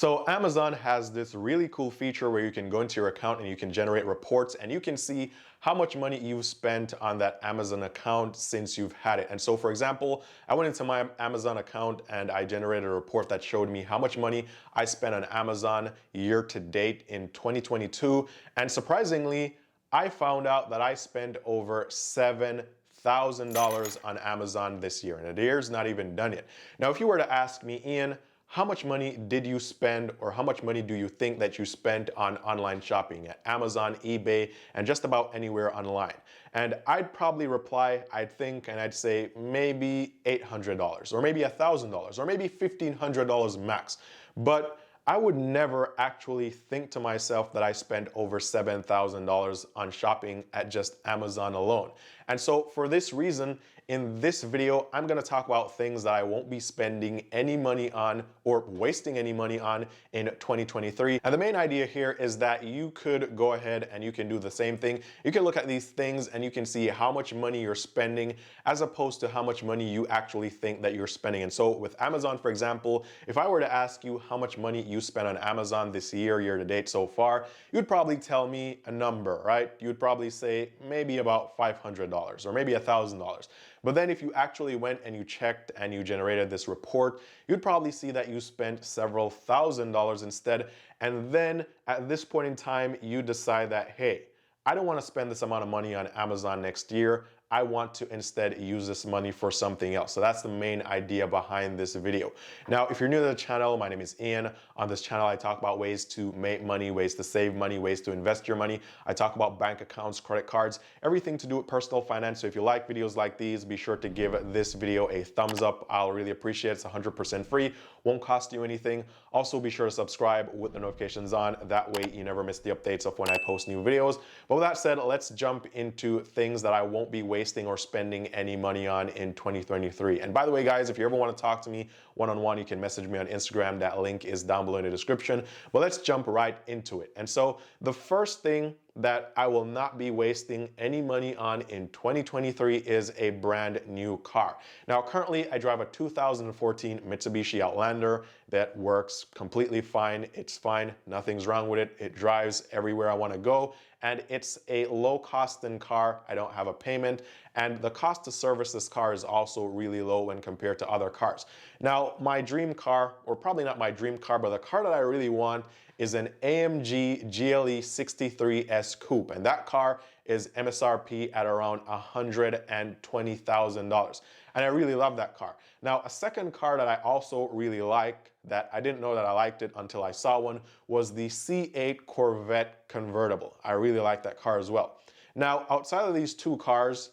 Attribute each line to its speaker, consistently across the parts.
Speaker 1: So Amazon has this really cool feature where you can go into your account and you can generate reports and you can see how much money you've spent on that Amazon account since you've had it. And so for example, I went into my Amazon account and I generated a report that showed me how much money I spent on Amazon year to date in 2022. And surprisingly, I found out that I spent over $7,000 on Amazon this year, and the year's not even done yet. Now, if you were to ask me, Ian, how much money did you spend, or how much money do you think that you spent on online shopping at Amazon, eBay, and just about anywhere online? And I'd probably reply, I'd think, and I'd say maybe $800, or maybe $1,000, or maybe $1,500 max. But I would never actually think to myself that I spent over $7,000 on shopping at just Amazon alone. And so for this reason, in this video, I'm gonna talk about things that I won't be spending any money on or wasting any money on in 2023. And the main idea here is that you could go ahead and you can do the same thing. You can look at these things and you can see how much money you're spending as opposed to how much money you actually think that you're spending. And so with Amazon, for example, if I were to ask you how much money you spent on Amazon this year to date so far, you'd probably tell me a number, right? You'd probably say maybe about $500 or maybe $1,000. But then if you actually went and you checked and you generated this report, you'd probably see that you spent several $1,000s instead. And then at this point in time, you decide that, hey, I don't want to spend this amount of money on Amazon next year. I want to instead use this money for something else. So that's the main idea behind this video. Now, if you're new to the channel, my name is Ian. On this channel, I talk about ways to make money, ways to save money, ways to invest your money. I talk about bank accounts, credit cards, everything to do with personal finance. So if you like videos like these, be sure to give this video a thumbs up. I'll really appreciate it. It's 100% free, won't cost you anything. Also, be sure to subscribe with the notifications on. That way you never miss the updates of when I post new videos. But with that said, let's jump into things that I won't be wasting or spending any money on in 2023. And by the way, guys, if you ever want to talk to me one-on-one, you can message me on Instagram. That link is down below in the description. But let's jump right into it. And so the first thing that I will not be wasting any money on in 2023 is a brand new car. Now, currently I drive a 2014 Mitsubishi Outlander that works completely fine. It's fine. Nothing's wrong with it. It drives everywhere I want to go. And it's a low cost car. I don't have a payment. And the cost to service this car is also really low when compared to other cars. Now, my dream car, or probably not my dream car, but the car that I really want is an AMG GLE 63S Coupe. And that car is MSRP at around $120,000. And I really love that car. Now, a second car that I also really like, that I didn't know that I liked it until I saw one, was the C8 Corvette convertible. I really like that car as well. Now, outside of these two cars,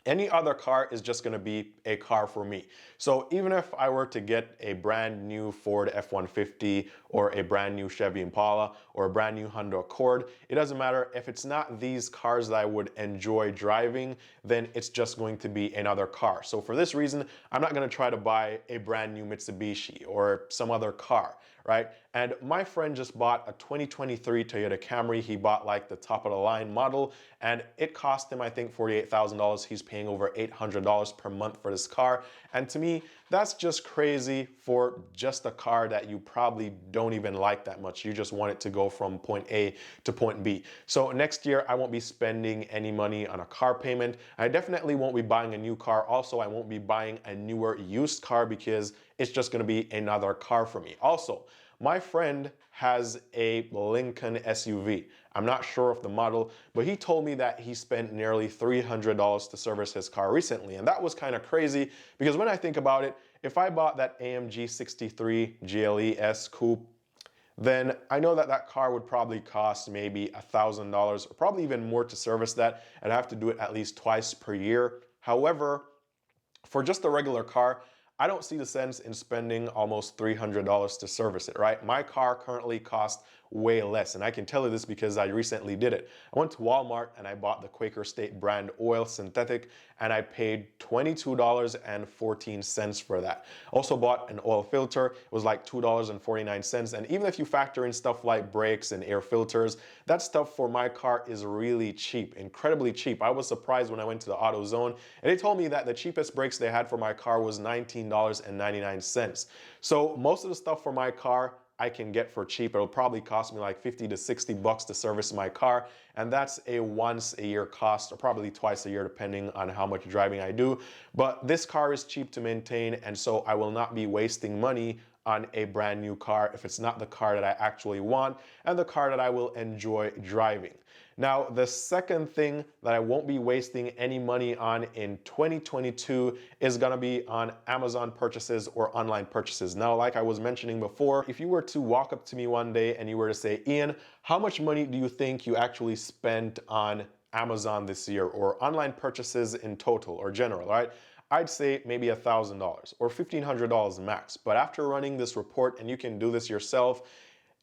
Speaker 1: any other car is just going to be a car for me. So even if I were to get a brand new Ford F-150 or a brand new Chevy Impala or a brand new Honda Accord, it doesn't matter. If it's not these cars that I would enjoy driving, then it's just going to be another car. So for this reason, I'm not going to try to buy a brand new Mitsubishi or some other car, right? And my friend just bought a 2023 Toyota Camry. He bought like the top of the line model, and it cost him, I think, $48,000. He's paying over $800 per month for this car. And to me, that's just crazy for just a car that you probably don't even like that much. You just want it to go from point A to point B. So next year, I won't be spending any money on a car payment. I definitely won't be buying a new car. Also, I won't be buying a newer used car because it's just going to be another car for me. Also, my friend has a Lincoln SUV. I'm not sure of the model, but he told me that he spent nearly $300 to service his car recently. And that was kind of crazy because when I think about it, if I bought that AMG 63 GLE S Coupe, then I know that that car would probably cost maybe $1,000 or probably even more to service that. I'd have to do it at least twice per year. However, for just a regular car, I don't see the sense in spending almost $300 to service it, right? My car currently costs way less, and I can tell you this because I recently did it. I went to Walmart and I bought the Quaker State brand oil synthetic, and I paid $22.14 for that. Also bought an oil filter. It was like $2.49, and even if you factor in stuff like brakes and air filters, that stuff for my car is really cheap, incredibly cheap. I was surprised when I went to the AutoZone, and they told me that the cheapest brakes they had for my car was $19.99. So most of the stuff for my car I can get for cheap. It'll probably cost me like 50 to 60 bucks to service my car, and that's a once a year cost, or probably twice a year depending on how much driving I do. But this car is cheap to maintain, and so I will not be wasting money on a brand new car if it's not the car that I actually want and the car that I will enjoy driving. Now, the second thing that I won't be wasting any money on in 2022 is gonna be on Amazon purchases or online purchases. Now, like I was mentioning before, if you were to walk up to me one day and you were to say, Eann, how much money do you think you actually spent on Amazon this year, or online purchases in total or general, right? I'd say maybe $1,000 or $1,500 max. But after running this report, and you can do this yourself,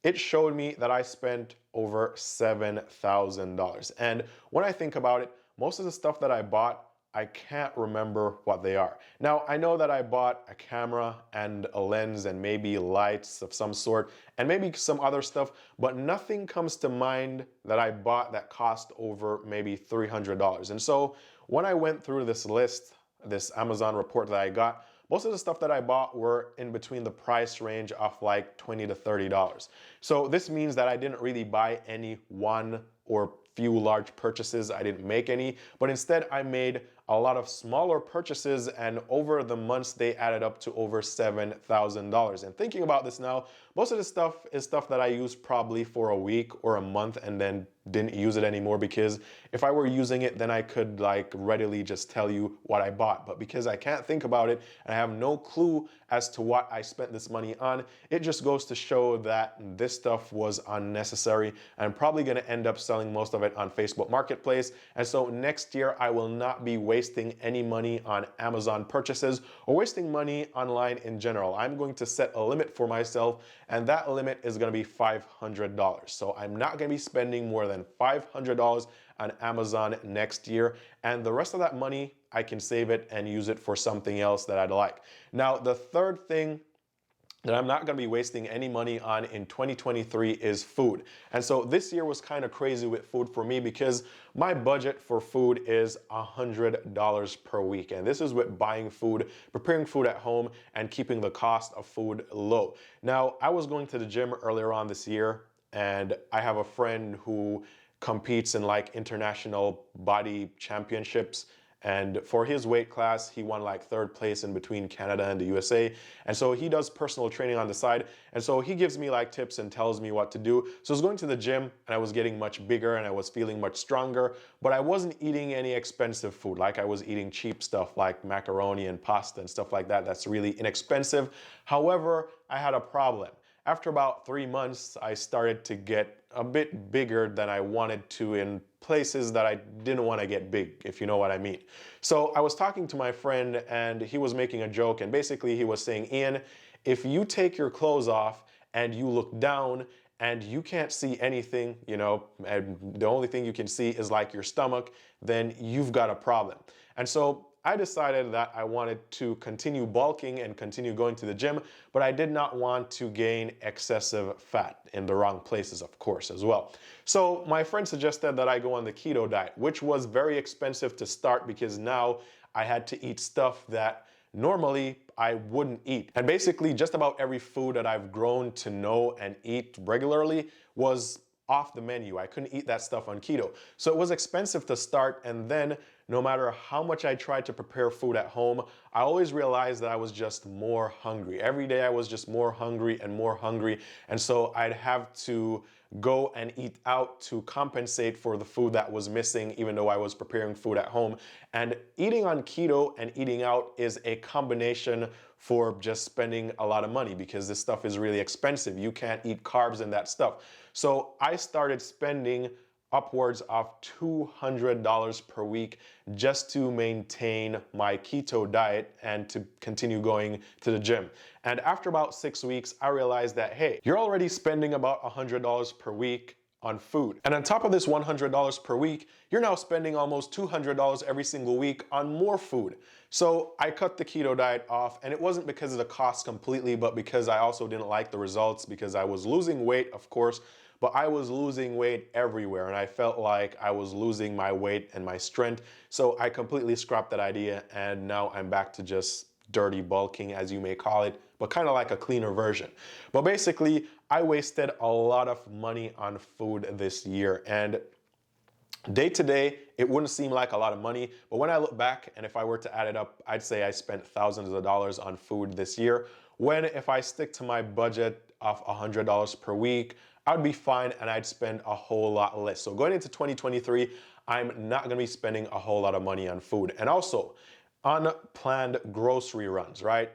Speaker 1: it showed me that I spent over $7,000. And when I think about it, most of the stuff that I bought, I can't remember what they are. Now, I know that I bought a camera and a lens and maybe lights of some sort and maybe some other stuff, but nothing comes to mind that I bought that cost over maybe $300. And so when I went through this list, this Amazon report that I got, most of the stuff that I bought were in between the price range of like $20 to $30. So this means that I didn't really buy any one or few large purchases. I didn't make any, but instead I made a lot of smaller purchases, and over the months they added up to over $7,000. And thinking about this now, most of this stuff is stuff that I used probably for a week or a month and then didn't use it anymore, because if I were using it, then I could like readily just tell you what I bought. But because I can't think about it and I have no clue as to what I spent this money on, it just goes to show that this stuff was unnecessary. I'm probably going to end up selling most of it on Facebook Marketplace. And so next year I will not be wasting any money on Amazon purchases or wasting money online in general. I'm going to set a limit for myself, and that limit is going to be $500. So I'm not going to be spending more than $500 on Amazon next year, and the rest of that money I can save it and use it for something else that I'd like. Now, the third thing that I'm not going to be wasting any money on in 2023 is food. And so this year was kind of crazy with food for me, because my budget for food is $100 per week. And this is with buying food, preparing food at home, and keeping the cost of food low. Now, I was going to the gym earlier on this year, and I have a friend who competes in like international body championships. And for his weight class, he won like third place in between Canada and the USA. And so he does personal training on the side. And so he gives me like tips and tells me what to do. So I was going to the gym and I was getting much bigger and I was feeling much stronger, but I wasn't eating any expensive food. Like I was eating cheap stuff like macaroni and pasta and stuff like that. That's really inexpensive. However, I had a problem. After about 3 months, I started to get a bit bigger than I wanted to in places that I didn't want to get big, if you know what I mean. So I was talking to my friend and he was making a joke, and basically he was saying, Eann, if you take your clothes off and you look down and you can't see anything, you know, and the only thing you can see is like your stomach, then you've got a problem. And so I decided that I wanted to continue bulking and continue going to the gym, but I did not want to gain excessive fat in the wrong places, of course, as well. So my friend suggested that I go on the keto diet, which was very expensive to start because now I had to eat stuff that normally I wouldn't eat. And basically just about every food that I've grown to know and eat regularly was off the menu. I couldn't eat that stuff on keto. So it was expensive to start, and then no matter how much I tried to prepare food at home, I always realized that I was just more hungry. Every day I was just more hungry and more hungry, and so I'd have to go and eat out to compensate for the food that was missing, even though I was preparing food at home. And eating on keto and eating out is a combination for just spending a lot of money, because this stuff is really expensive. You can't eat carbs and that stuff. So I started spending upwards of $200 per week just to maintain my keto diet and to continue going to the gym. And after about 6 weeks, I realized that, hey, you're already spending about $100 per week on food. And on top of this $100 per week, you're now spending almost $200 every single week on more food. So I cut the keto diet off, and it wasn't because of the cost completely, but because I also didn't like the results, because I was losing weight, of course, but I was losing weight everywhere, and I felt like I was losing my weight and my strength. So I completely scrapped that idea, and now I'm back to just dirty bulking, as you may call it, but kind of like a cleaner version. But basically, I wasted a lot of money on food this year, and day to day, it wouldn't seem like a lot of money, but when I look back and if I were to add it up, I'd say I spent thousands of dollars on food this year, when if I stick to my budget of $100 per week, I'd be fine and I'd spend a whole lot less. So going into 2023, I'm not gonna be spending a whole lot of money on food. And also, unplanned grocery runs, right?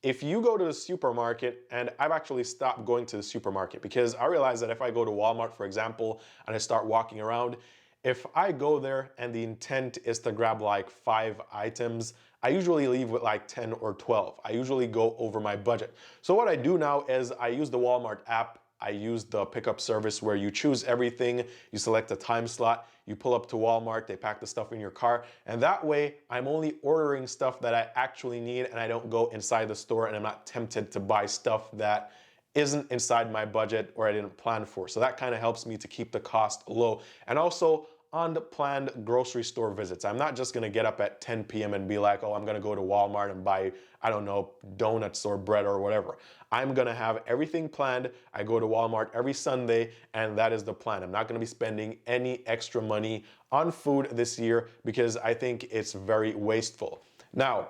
Speaker 1: If you go to the supermarket, and I've actually stopped going to the supermarket because I realize that if I go to Walmart, for example, and I start walking around, if I go there and the intent is to grab like 5 items, I usually leave with like 10 or 12. I usually go over my budget. So what I do now is I use the Walmart app. I use the pickup service where you choose everything, you select a time slot, you pull up to Walmart, they pack the stuff in your car, and that way I'm only ordering stuff that I actually need and I don't go inside the store and I'm not tempted to buy stuff that isn't inside my budget or I didn't plan for. So that kind of helps me to keep the cost low. And also unplanned grocery store visits. I'm not just gonna get up at 10 p.m. and be like, oh, I'm gonna go to Walmart and buy, I don't know, donuts or bread or whatever. I'm gonna have everything planned. I go to Walmart every Sunday and that is the plan. I'm not gonna be spending any extra money on food this year because I think it's very wasteful. Now,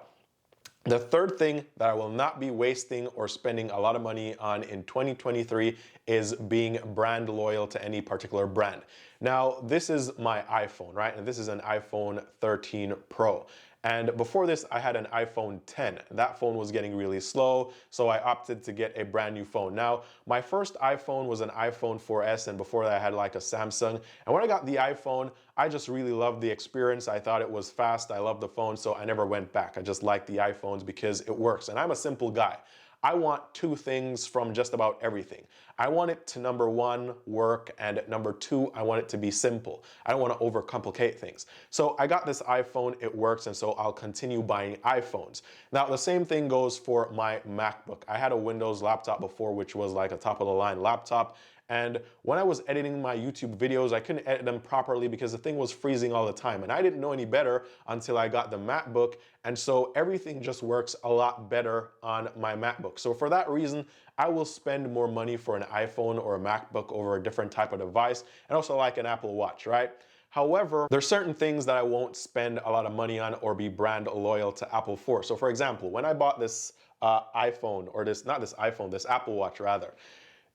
Speaker 1: the third thing that I will not be wasting or spending a lot of money on in 2023 is being brand loyal to any particular brand. Now, this is my iPhone, right? And this is an iPhone 13 Pro. And before this, I had an iPhone 10. That phone was getting really slow, so I opted to get a brand new phone. Now, my first iPhone was an iPhone 4S, and before that I had like a Samsung. And when I got the iPhone, I just really loved the experience. I thought it was fast, I loved the phone, so I never went back. I just liked the iPhones because it works. And I'm a simple guy. I want 2 things from just about everything. I want it to, number 1, work, and number 2, I want it to be simple. I don't want to overcomplicate things. So I got this iPhone, it works, and so I'll continue buying iPhones. Now, the same thing goes for my MacBook. I had a Windows laptop before, which was like a top-of-the-line laptop, and when I was editing my YouTube videos, I couldn't edit them properly because the thing was freezing all the time. And I didn't know any better until I got the MacBook. And so everything just works a lot better on my MacBook. So for that reason, I will spend more money for an iPhone or a MacBook over a different type of device, and also like an Apple Watch, right? However, there's certain things that I won't spend a lot of money on or be brand loyal to Apple for. So for example, when I bought this iPhone, or this Apple Watch rather,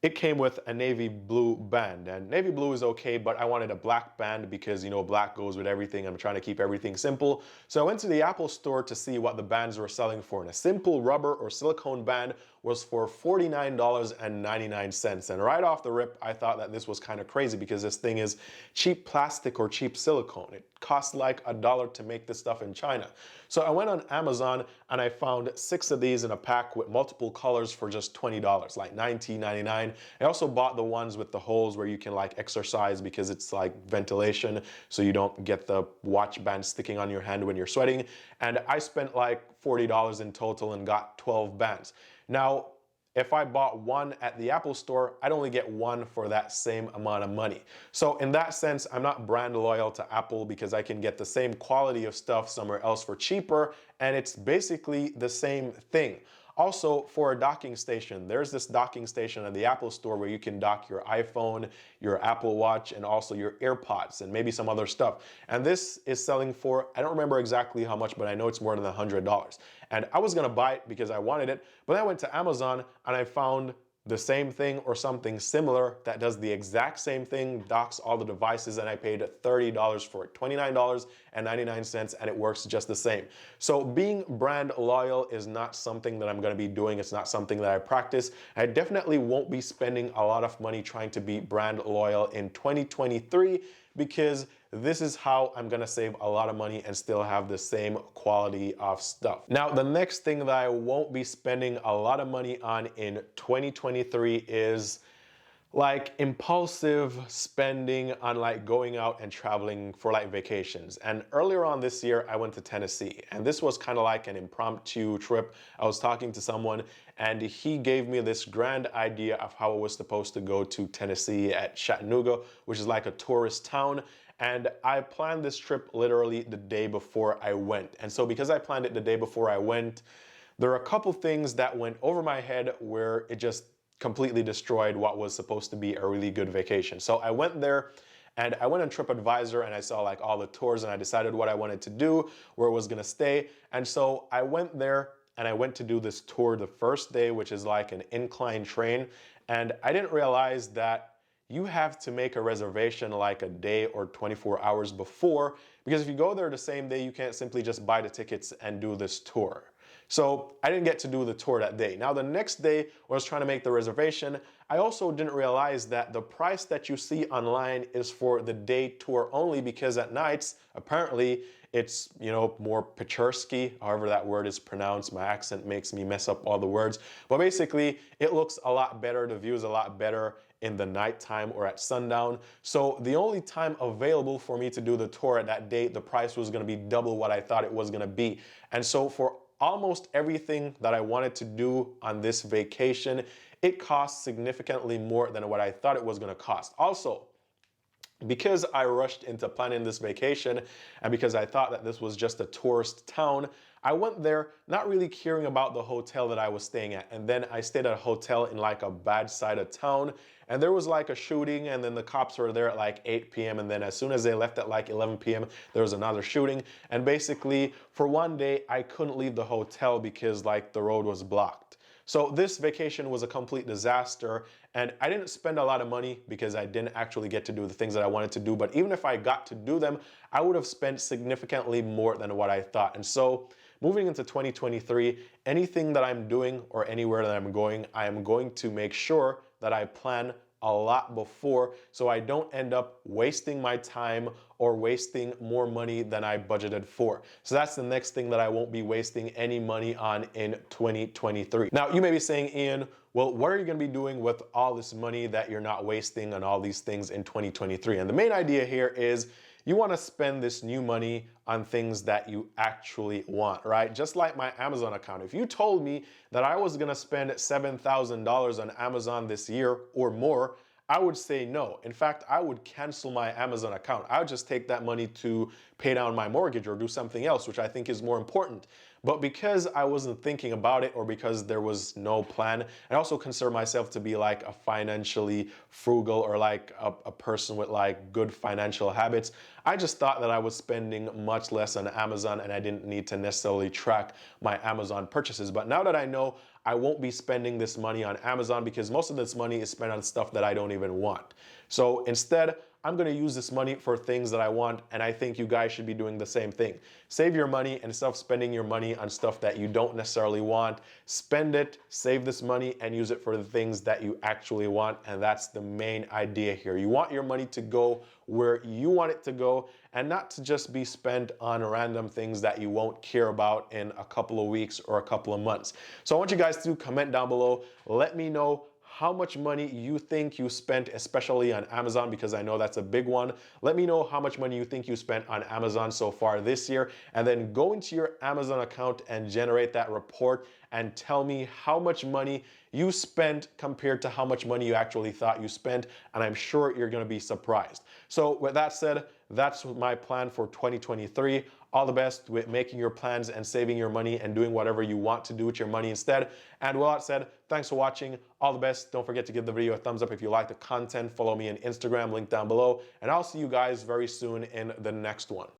Speaker 1: it came with a navy blue band, and navy blue is okay, but I wanted a black band because, you know, black goes with everything. I'm trying to keep everything simple. So I went to the Apple store to see what the bands were selling for, and a simple rubber or silicone band was for $49.99. And right off the rip, I thought that this was kind of crazy because this thing is cheap plastic or cheap silicone. It costs like $1 to make this stuff in China. So I went on Amazon and I found 6 of these in a pack with multiple colors for just $20, like $19.99. I also bought the ones with the holes where you can like exercise because it's like ventilation, so you don't get the watch band sticking on your hand when you're sweating. And I spent like $40 in total and got 12 bands. Now, if I bought one at the Apple store, I'd only get one for that same amount of money. So in that sense, I'm not brand loyal to Apple because I can get the same quality of stuff somewhere else for cheaper, and it's basically the same thing. Also, for a docking station, there's this docking station at the Apple store where you can dock your iPhone, your Apple Watch, and also your AirPods, and maybe some other stuff. And this is selling for, I don't remember exactly how much, but I know it's more than $100. And I was gonna buy it because I wanted it, but then I went to Amazon and I found the same thing or something similar that does the exact same thing, docks all the devices, and I paid $30 for it, $29.99, and it works just the same. So being brand loyal is not something that I'm gonna be doing. It's not something that I practice. I definitely won't be spending a lot of money trying to be brand loyal in 2023 because this is how I'm gonna save a lot of money and still have the same quality of stuff. Now, the next thing that I won't be spending a lot of money on in 2023 is like impulsive spending on like going out and traveling for like vacations. And earlier on this year, I went to Tennessee, and this was kind of like an impromptu trip. I was talking to someone and he gave me this grand idea of how I was supposed to go to Tennessee at Chattanooga, which is like a tourist town. And I planned this trip literally the day before I went. And so because I planned it the day before I went, there are a couple things that went over my head where it just completely destroyed what was supposed to be a really good vacation. So I went there and I went on TripAdvisor and I saw like all the tours and I decided what I wanted to do, where I was gonna stay. And so I went there and I went to do this tour the first day, which is like an incline train. And I didn't realize that you have to make a reservation like a day or 24 hours before, because if you go there the same day, you can't simply just buy the tickets and do this tour. So I didn't get to do the tour that day. Now the next day, when I was trying to make the reservation, I also didn't realize that the price that you see online is for the day tour only, because at nights, apparently, it's, you know, more picturesque, however that word is pronounced. My accent makes me mess up all the words. But basically, it looks a lot better, the view is a lot better in the nighttime or at sundown. So the only time available for me to do the tour at that date, the price was gonna be double what I thought it was gonna be. And so for almost everything that I wanted to do on this vacation, it cost significantly more than what I thought it was gonna cost. Also, because I rushed into planning this vacation and because I thought that this was just a tourist town, I went there not really caring about the hotel that I was staying at. And then I stayed at a hotel in like a bad side of town, and there was like a shooting, and then the cops were there at like 8 p.m. And then as soon as they left at like 11 p.m., there was another shooting. And basically for one day, I couldn't leave the hotel because like the road was blocked. So this vacation was a complete disaster, and I didn't spend a lot of money because I didn't actually get to do the things that I wanted to do. But even if I got to do them, I would have spent significantly more than what I thought. And so moving into 2023, anything that I'm doing or anywhere that I'm going, I am going to make sure that I plan a lot before, so I don't end up wasting my time or wasting more money than I budgeted for. So that's the next thing that I won't be wasting any money on in 2023. Now, you may be saying, Eann, well, what are you gonna be doing with all this money that you're not wasting on all these things in 2023? And the main idea here is you want to spend this new money on things that you actually want, right? Just like my Amazon account. If you told me that I was going to spend $7,000 on Amazon this year or more, I would say no. In fact, I would cancel my Amazon account. I would just take that money to pay down my mortgage or do something else, which I think is more important. But because I wasn't thinking about it, or because there was no plan, I also consider myself to be like a financially frugal, or like a person with like good financial habits. I just thought that I was spending much less on Amazon and I didn't need to necessarily track my Amazon purchases. But now that I know, I won't be spending this money on Amazon because most of this money is spent on stuff that I don't even want. So instead, I'm going to use this money for things that I want, and I think you guys should be doing the same thing. Save your money and stop spending your money on stuff that you don't necessarily want. Spend it, save this money, and use it for the things that you actually want, and that's the main idea here. You want your money to go where you want it to go, and not to just be spent on random things that you won't care about in a couple of weeks or a couple of months. So I want you guys to comment down below. Let me know how much money you think you spent, especially on Amazon, because I know that's a big one. Let me know how much money you think you spent on Amazon so far this year, and then go into your Amazon account and generate that report and tell me how much money you spent compared to how much money you actually thought you spent, and I'm sure you're gonna be surprised. So with that said, that's my plan for 2023. All the best with making your plans and saving your money and doing whatever you want to do with your money instead. And with that said, thanks for watching. All the best. Don't forget to give the video a thumbs up if you like the content. Follow me on Instagram, link down below. And I'll see you guys very soon in the next one.